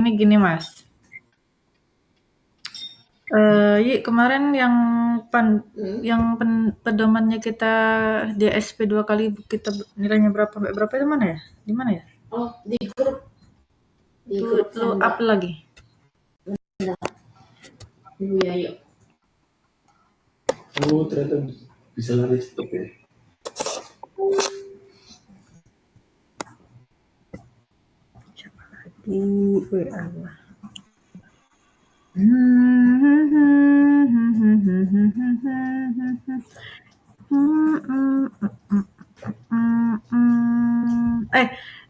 Ini gini Mas. Kemarin pedomannya kita DSP 2 kali kita nilainya berapa berapa itu mana ya? Di mana ya? Oh, di grup. Di grup Lu up lagi. Iya, yuk. Oh, ternyata bisa lari stop ya. Coba lagi WA lah.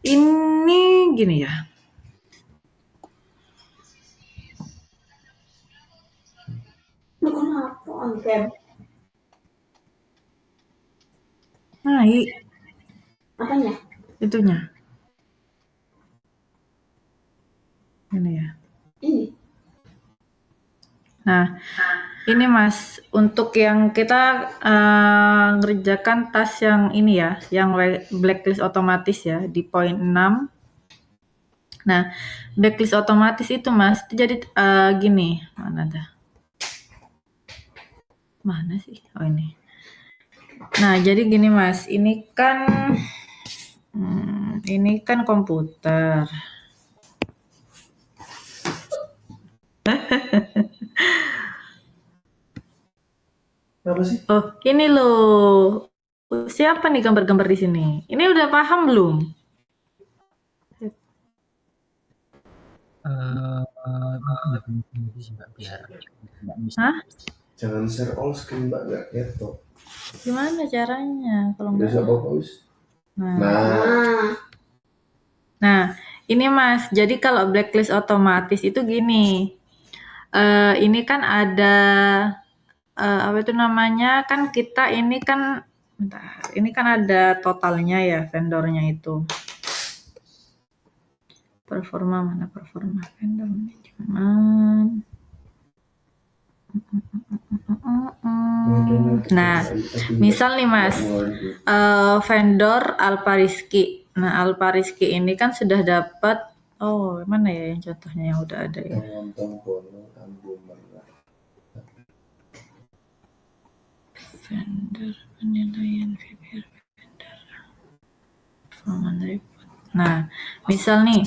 Ini gini ya. Lu kenapa on-cam? Naik Apanya? itunya. Ini ya. Ini. Nah, ini Mas, untuk yang kita ngerjakan tas yang ini ya, yang blacklist otomatis ya, di poin 6. Nah, blacklist otomatis itu Mas, jadi gini, mana sih? Oh ini. Nah, jadi gini Mas, ini kan komputer. Apa sih? Oh, ini loh. Siapa nih gambar-gambar di sini? Ini udah paham belum? Biar nggak bisa. Hah? Jangan share all screen Mbak, nggak laptop. Gimana caranya kalau nggak? Bisa apa wis? Nah, ini Mas. Jadi kalau blacklist otomatis itu gini. Ini kan ada apa itu namanya? Kan kita ini kan ini kan ada totalnya ya vendornya itu. Performa vendor manajemen. Nah, misal nih Mas, vendor Alpariski. Nah, Alpariski ini kan sudah dapat, mana ya yang contohnya yang udah ada ya? Vendor penilaian VPR vendor. Performance report. Nah, misal nih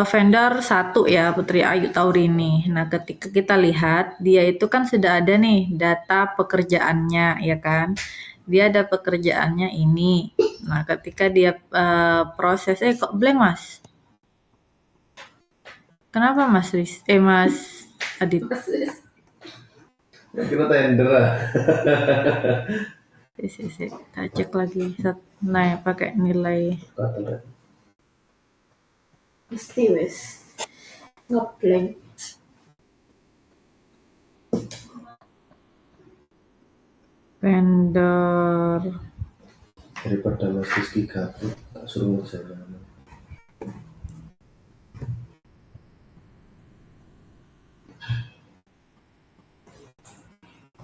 vendor 1 ya, Putri Ayu Taurini. Nah, ketika kita lihat dia itu kan sudah ada nih data pekerjaannya ya kan. Dia ada pekerjaannya ini. Nah, ketika dia prosesnya kok blank Mas? Kenapa Mas Mas Adit? Kita tender lah. Kita cek lagi. Nah, pakai nilai. Pasti wes. Ngeblank. Vendor. Daripada Mas Rizky gabut, tak suruh ngerjain.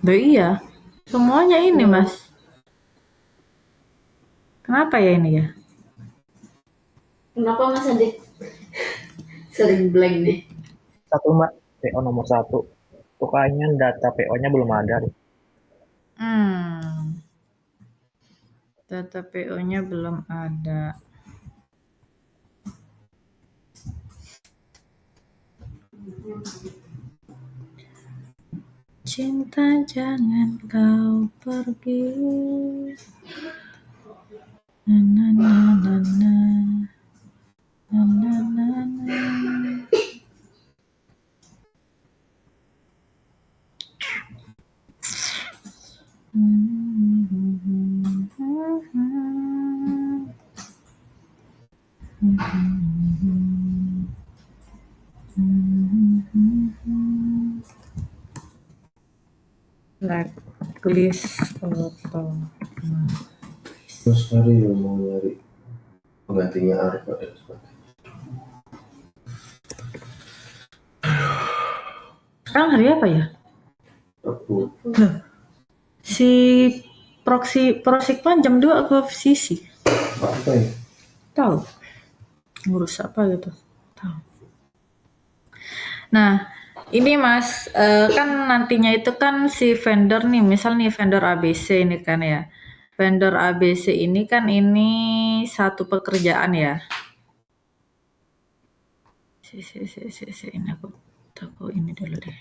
Iya, semuanya ini Mas. Kenapa ya ini ya? Kenapa Mas Adit sering blank nih? 1 Mbak, PO nomor 1. Tuh kayaknya data PO-nya belum ada deh. Data PO-nya belum ada. Cinta jangan kau pergi. Na na na na na na na na. Blacklist foto. Terus hari mau nyari penggantinya Arfa dan sebagainya. Sekarang hari apa ya? Rabu. Si Prosikpan jam 2 ke sisi. Apa ya? Tahu. Ngurus apa gitu. Tahu. Nah, ini Mas, kan nantinya itu kan si vendor nih, misal nih vendor ABC ini kan ya. Vendor ABC ini kan ini satu pekerjaan ya. Ini aku ini dulu deh.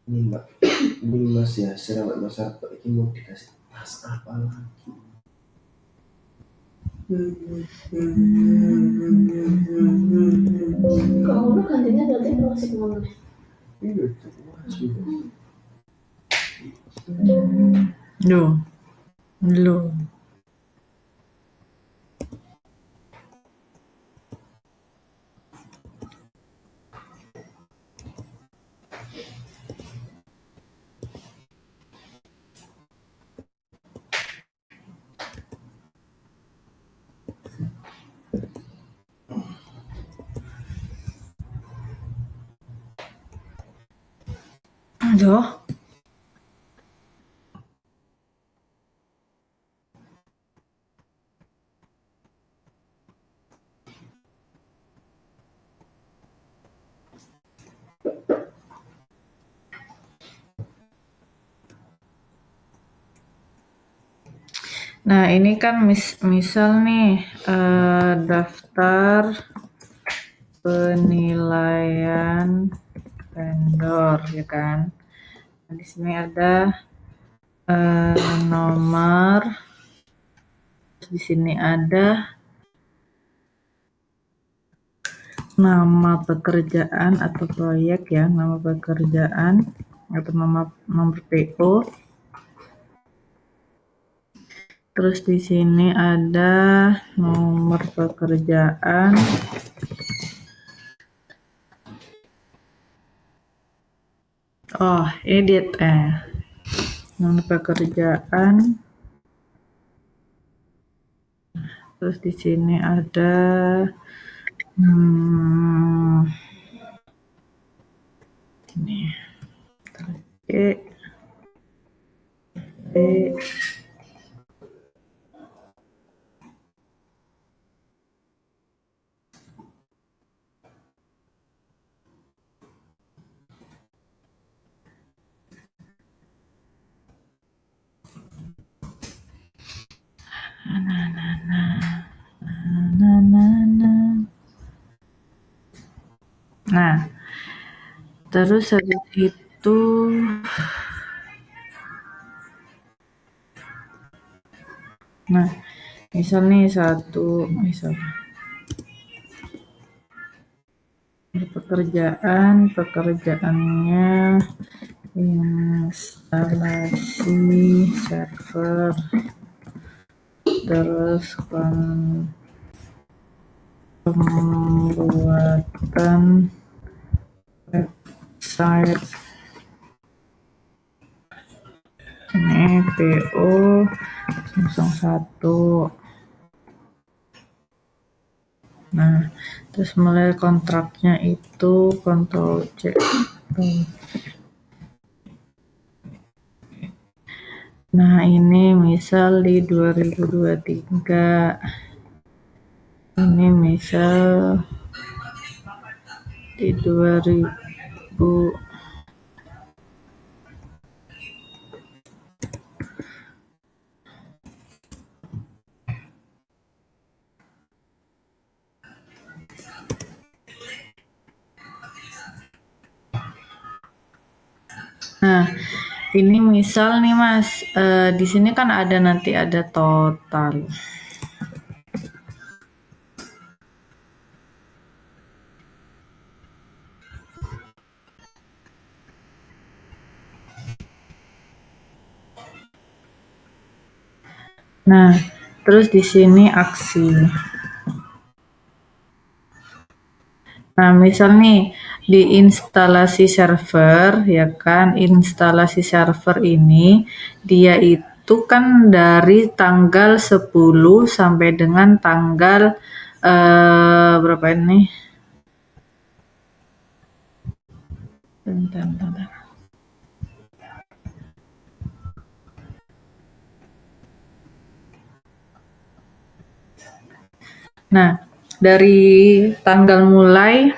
Ini Mbak, ini Mas ya, sahabat Mas Arto ini mau dikasih tas apa lagi? Kamu gantinya berarti prosek ngono. Iya, Mas juga. Loh, loh. Aduh. Nah, ini kan misal nih daftar penilaian vendor ya kan. Nah, di sini ada nomor, di sini ada nama pekerjaan atau proyek ya, nama pekerjaan atau nomor PO. Terus di sini ada nomor pekerjaan. Oh, edit nomor pekerjaan. Terus di sini ada ini Nah, terus habis itu nah, misal nih pekerjaannya instalasi server, terus pembuatan website. Ini PO 01. Nah, terus mulai kontraknya itu Ctrl C. Nah, ini misal di 2023. Ini misal di 2000. Nah, ini misal nih Mas, di sini kan nanti ada total. Nah, terus di sini aksi. Nah, misal nih di instalasi server ya kan, instalasi server ini dia itu kan dari tanggal 10 sampai dengan tanggal berapa ini? Bentar. Nah, dari tanggal mulai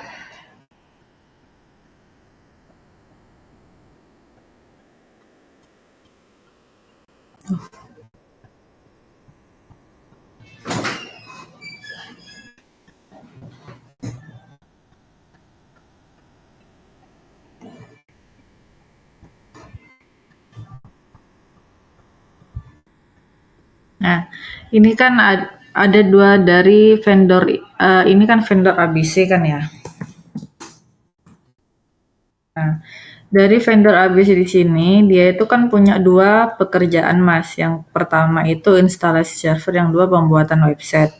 Nah, ini kan ada dua dari vendor, ini kan vendor ABC kan ya. Nah, dari vendor ABC di sini, dia itu kan punya dua pekerjaan Mas. Yang pertama itu instalasi server, yang dua pembuatan website.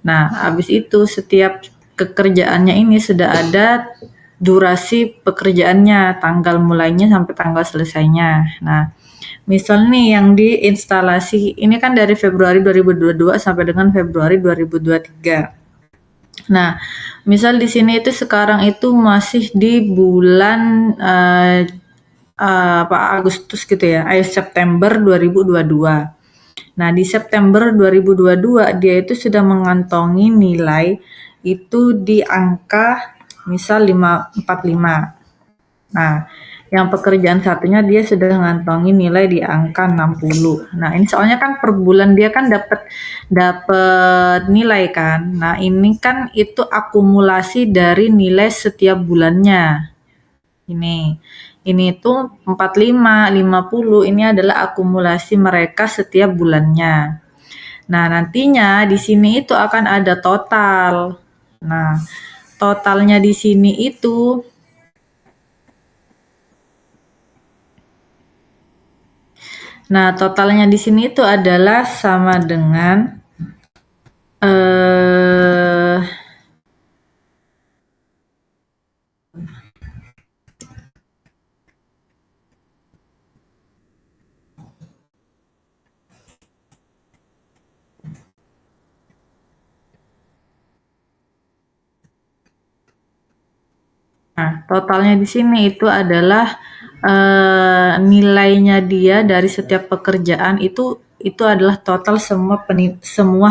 Nah, habis itu setiap pekerjaannya ini sudah ada durasi pekerjaannya, tanggal mulainya sampai tanggal selesainya. Nah, misal nih yang di instalasi ini kan dari Februari 2022 sampai dengan Februari 2023. Nah, misal di sini itu sekarang itu masih di bulan Agustus gitu ya, September 2022. Nah, di September 2022 dia itu sudah mengantongi nilai itu di angka misal 545. Nah, yang pekerjaan satunya dia sudah ngantongi nilai di angka 60. Nah, ini soalnya kan per bulan dia kan dapat nilai kan. Nah, ini kan itu akumulasi dari nilai setiap bulannya. Ini tuh 45, 50 ini adalah akumulasi mereka setiap bulannya. Nah, nantinya di sini itu akan ada total. Nah, totalnya di sini itu totalnya di sini itu adalah sama dengan totalnya di sini itu adalah nilainya dia dari setiap pekerjaan itu adalah total semua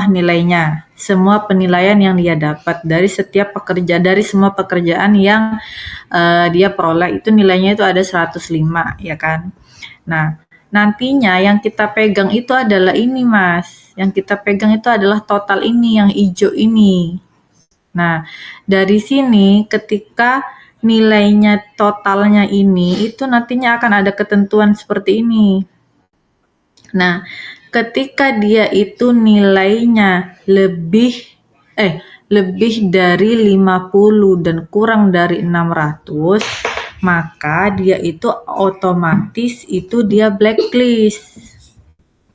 nilainya, semua penilaian yang dia dapat dari setiap dari semua pekerjaan yang dia peroleh itu nilainya itu ada 105 ya kan. Nah, nantinya yang kita pegang itu adalah ini Mas, yang kita pegang itu adalah total ini yang hijau ini. Nah, dari sini ketika nilainya totalnya ini itu nantinya akan ada ketentuan seperti ini. Nah, ketika dia itu nilainya lebih dari 50 dan kurang dari 600, maka dia itu otomatis itu dia blacklist.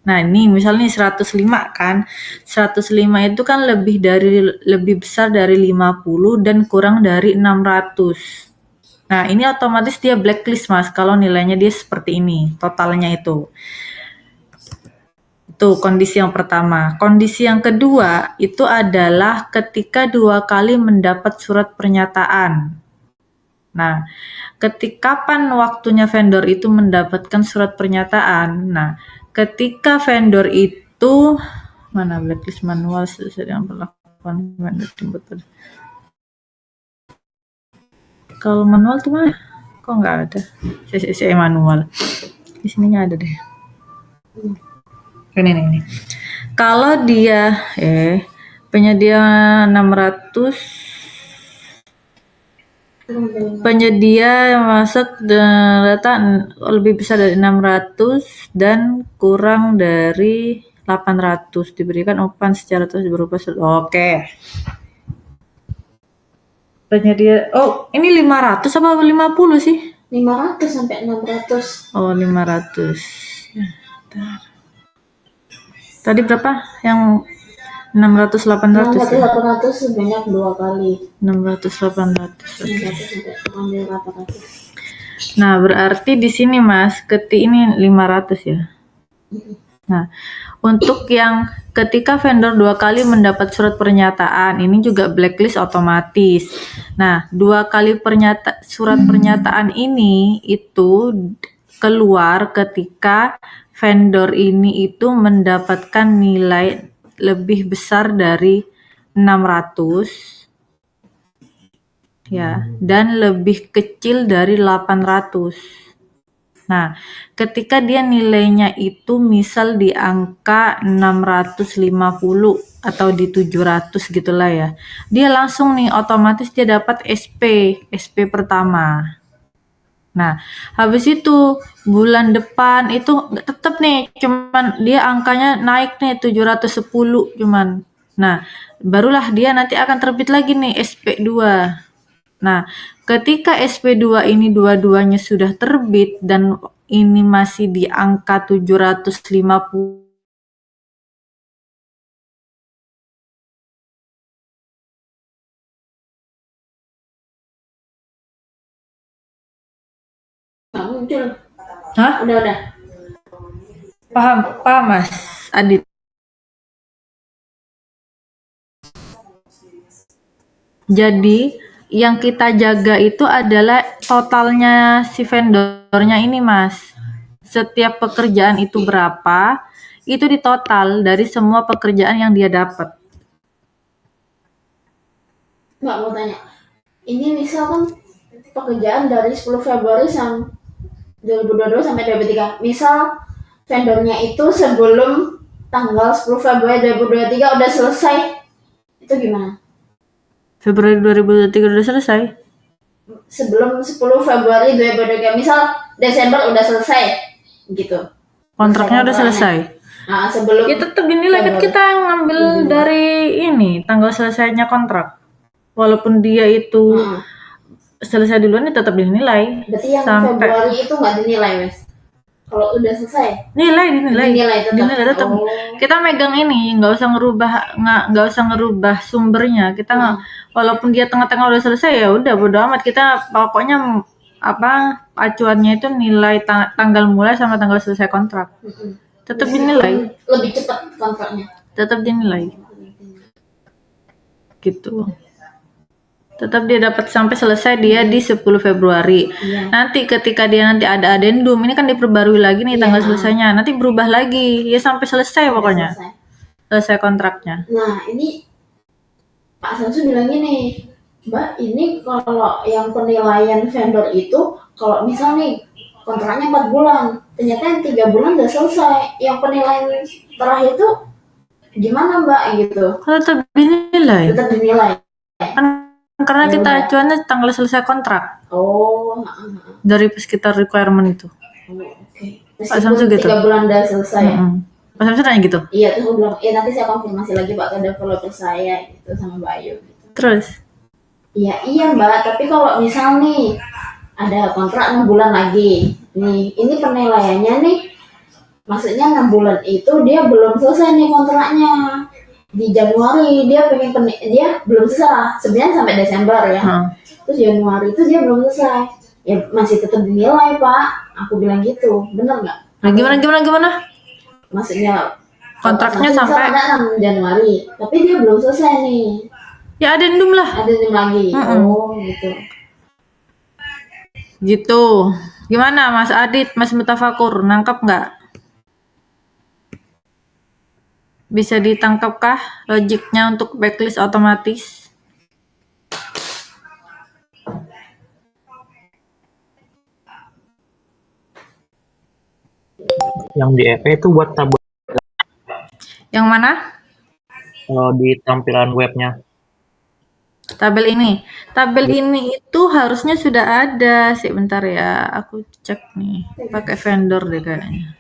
Nah, ini misalnya 105 kan. 105 itu kan lebih besar dari 50 dan kurang dari 600. Nah, ini otomatis dia blacklist, Mas, kalau nilainya dia seperti ini, totalnya itu. Itu kondisi yang pertama. Kondisi yang kedua itu adalah ketika 2 kali mendapat surat pernyataan. Nah, kapan waktunya vendor itu mendapatkan surat pernyataan? Nah, ketika vendor itu mana blacklist manual sesuai dengan perlakuan vendor tersebut. Kalau manual tuh mana? Kok nggak ada? Saya manual. Di sininya ada deh. Ini. Kalau dia penyedia 600 penyedia masuk data lebih besar dari 600 dan kurang dari 800 diberikan upah secara terus berupa oke. Penyedia ini 500 apa 50 sih? 500 sampai 600. Oh, 500. Ya, tadi berapa? Yang 600 800 ya? 800 sebanyak 2 kali. 600 800. Okay. 600 sampai 800. Nah, berarti di sini Mas, ini 500 ya. Nah, untuk yang ketika vendor 2 kali mendapat surat pernyataan, ini juga blacklist otomatis. Nah, 2 kali surat pernyataan ini itu keluar ketika vendor ini itu mendapatkan nilai lebih besar dari 600 ya, dan lebih kecil dari 800. Nah, ketika dia nilainya itu misal di angka 650 atau di 700 gitulah ya, dia langsung nih otomatis dia dapat SP pertama. Nah, habis itu bulan depan itu tetap nih cuman dia angkanya naik nih 710 cuman. Nah, barulah dia nanti akan terbit lagi nih SP2. Nah, ketika SP2 ini dua-duanya sudah terbit dan ini masih di angka 750 Nggak muncul. Hah? Udah. Paham Mas Adit. Jadi yang kita jaga itu adalah totalnya si vendornya ini Mas. Setiap pekerjaan itu berapa, itu ditotal dari semua pekerjaan yang dia dapat. Nggak mau tanya. Ini misalkan pekerjaan dari 10 Februari 2022 sampai 2023. Misal vendornya itu sebelum tanggal 10 Februari 2023 udah selesai. Itu gimana? Februari 2023 udah selesai. Sebelum 10 Februari 2023, misal Desember udah selesai gitu. Kontraknya udah selesai. Nah, sebelum Ya tetap dinilai kan kita ngambil dari ini tanggal selesainya kontrak. Walaupun dia itu selesai duluan, ya tetap dinilai. Berarti yang sampai Februari itu nggak dinilai, Mas? Kalau udah selesai? dinilai tetap. Oh. Kita megang ini, nggak usah ngerubah sumbernya. Kita nggak, walaupun dia tengah-tengah udah selesai ya udah bodo amat. Kita pokoknya acuannya itu nilai tanggal mulai sama tanggal selesai kontrak. Tetap dinilai. Lebih cepat kontraknya. Tetap dinilai. Gitu. Tetap dia dapat sampai selesai dia di 10 Februari. Iya. Nanti ketika dia nanti ada adendum, ini kan diperbarui lagi nih tanggal selesainya. Nanti berubah lagi. Ya sampai selesai pokoknya. Selesai kontraknya. Nah, ini Pak Samsu bilang gini, Mbak, ini kalau yang penilaian vendor itu, kalau misal nih kontraknya 4 bulan, ternyata yang 3 bulan udah selesai. Yang penilaian terakhir itu gimana Mbak gitu? Tetap dinilai. Tetap dinilai. Karena kita acuannya tanggal selesai kontrak. Oh, dari sekitar requirement itu. Oke. Pak Samsu gitu. 3 bulan udah selesai. Pak Samsu nanya gitu. Iya, terus aku bilang, nanti saya konfirmasi lagi Pak ke developer saya gitu sama Mbak Ayu. Gitu. Terus? Iya Mbak, tapi kalau misal nih ada kontrak 6 bulan lagi, nih ini penilaiannya nih, maksudnya 6 bulan itu dia belum selesai nih kontraknya. Di Januari dia dia belum selesai lah, sebenarnya sampai Desember ya. Terus Januari itu dia belum selesai, ya masih tetap dinilai Pak. Aku bilang gitu, bener nggak? Nah, gimana? Maksudnya kontraknya sampai 6 Januari, tapi dia belum selesai nih. Ya adendum lah. Adendum lagi. Oh gitu. Gitu. Gimana Mas Adit, Mas Mutafakur, nangkap nggak? Bisa ditangkapkah logiknya untuk backlist otomatis? Yang di EP itu buat tabel. Yang mana? Kalau di tampilan webnya. Tabel ini itu harusnya sudah ada. Bentar ya, aku cek nih. Pakai vendor deh kayaknya.